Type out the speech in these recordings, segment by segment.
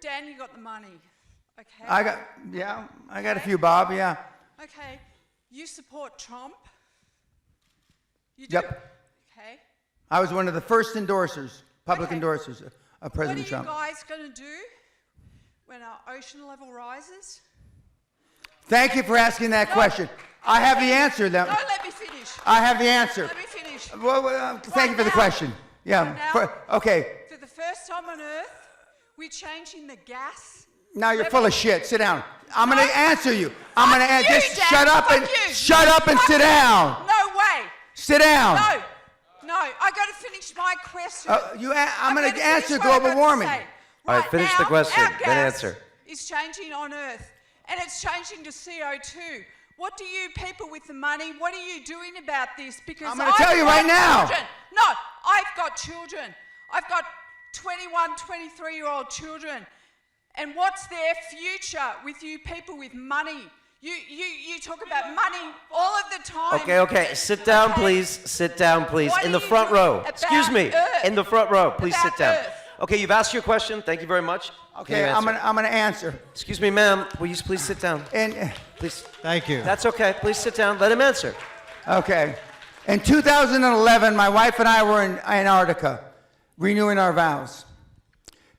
Dan, you got the money. Okay. I got a few, Bob, yeah. Okay. You support Trump? You do? Yep. Okay. I was one of the first endorsers, public endorsers of President Trump. What are you guys going to do when our ocean level rises? Thank you for asking that question. I have the answer. Don't let me finish. I have the answer. Let me finish. Well, thank you for the question. Yeah. Okay. For the first time on Earth, we're changing the gas. Now you're full of shit. Sit down. I'm going to answer you. I'm going to answer. Just Dad. shut up and sit down. No way. Sit down. No. I got to finish my question. I'm going to answer global warming. All right, finish the question, then answer. It's changing on Earth, and it's changing to CO2. What do you people with the money, what are you doing about this? Because I'm going to tell you right now. No, I've got children. I've got 21, 23-year-old children. And what's their future with you people with money? You talk about money all of the time. Okay. Sit down, please. Sit down, please. What In are the you front doing row. about Excuse me. Earth? In the front row. Please About sit down. Earth. Okay, you've asked your question. Thank you very much. Okay, I'm going to answer. Excuse me, ma'am. Will you please sit down? Please. Thank you. That's okay. Please sit down. Let him answer. Okay. In 2011, my wife and I were in Antarctica, renewing our vows.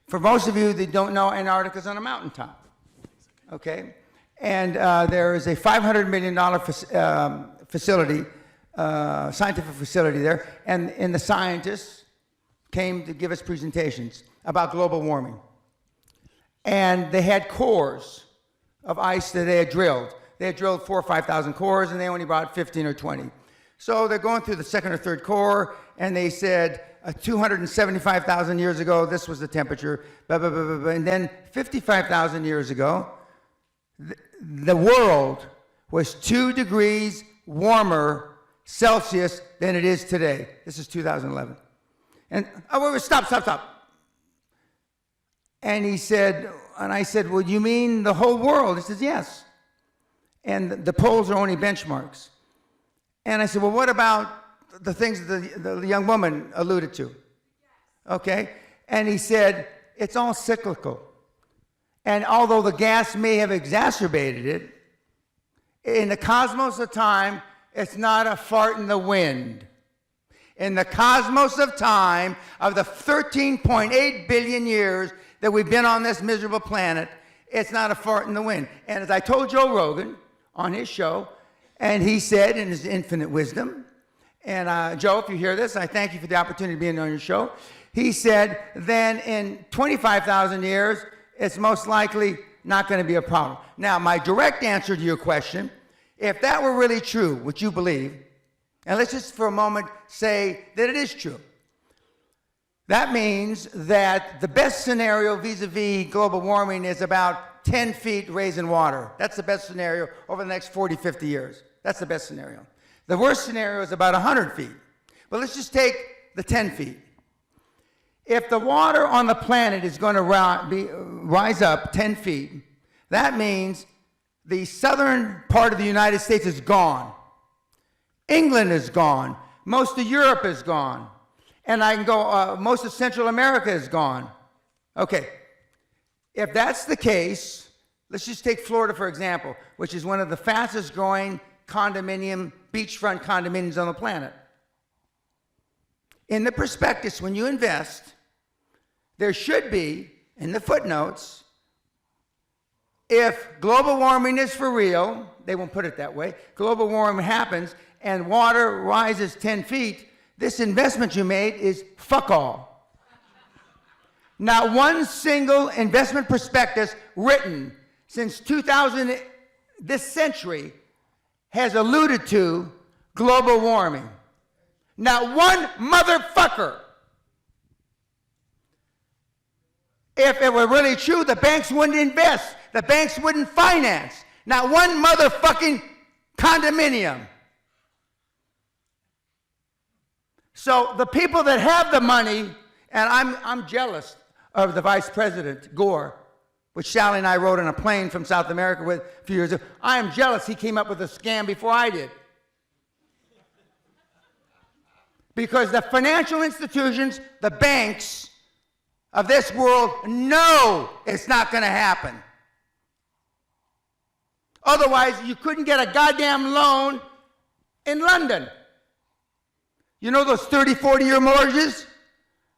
For most of you that don't know, Antarctica's on a mountaintop. Okay? And there is a $500 million facility, scientific facility there, and the scientists came to give us presentations about global warming. And they had cores of ice that they had drilled. They had drilled 4,000 or 5,000 cores, and they only brought 15 or 20. So they're going through the second or third core, and they said 275,000 years ago, this was the temperature, blah, blah, blah, blah, blah. And then 55,000 years ago, the world was 2 degrees warmer Celsius than it is today. This is 2011. And stop. And he said, and I said, well, you mean the whole world? He says, yes. And the poles are only benchmarks. And I said, well, what about the things that the young woman alluded to? Okay. And he said, it's all cyclical. And although the gas may have exacerbated it, in the cosmos of time, it's not a fart in the wind. In the cosmos of time, of the 13.8 billion years that we've been on this miserable planet, it's not a fart in the wind. And as I told Joe Rogan on his show, and he said in his infinite wisdom, and Joe, if you hear this, I thank you for the opportunity of being on your show. He said, then in 25,000 years, it's most likely not going to be a problem. Now, my direct answer to your question, if that were really true, which you believe, and let's just for a moment say that it is true. That means that the best scenario vis-a-vis global warming is about 10 feet raise in water. That's the best scenario over the next 40, 50 years. That's the best scenario. The worst scenario is about 100 feet. But let's just take the 10 feet. If the water on the planet is going to rise up 10 feet, that means the southern part of the United States is gone. England is gone. Most of Europe is gone. And I can go, most of Central America is gone. Okay. If that's the case, let's just take Florida, for example, which is one of the fastest growing beachfront condominiums on the planet. In the prospectus, when you invest, there should be, in the footnotes, if global warming is for real, they won't put it that way, global warming happens and water rises 10 feet, this investment you made is fuck all. Not one single investment prospectus written since 2000, this century, has alluded to global warming. Not one motherfucker. If it were really true, the banks wouldn't invest. The banks wouldn't finance. Not one motherfucking condominium. So the people that have the money, and I'm jealous of the Vice President, Gore, which Sally and I rode on a plane from South America with a few years ago. I am jealous he came up with a scam before I did. Because the financial institutions, the banks, of this world know it's not going to happen. Otherwise, you couldn't get a goddamn loan in London. You know those 30, 40-year mortgages?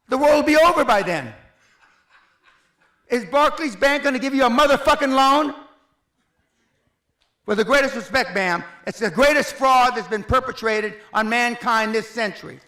The world will be over by then. Is Barclays Bank going to give you a motherfucking loan? With the greatest respect, ma'am, it's the greatest fraud that's been perpetrated on mankind this century.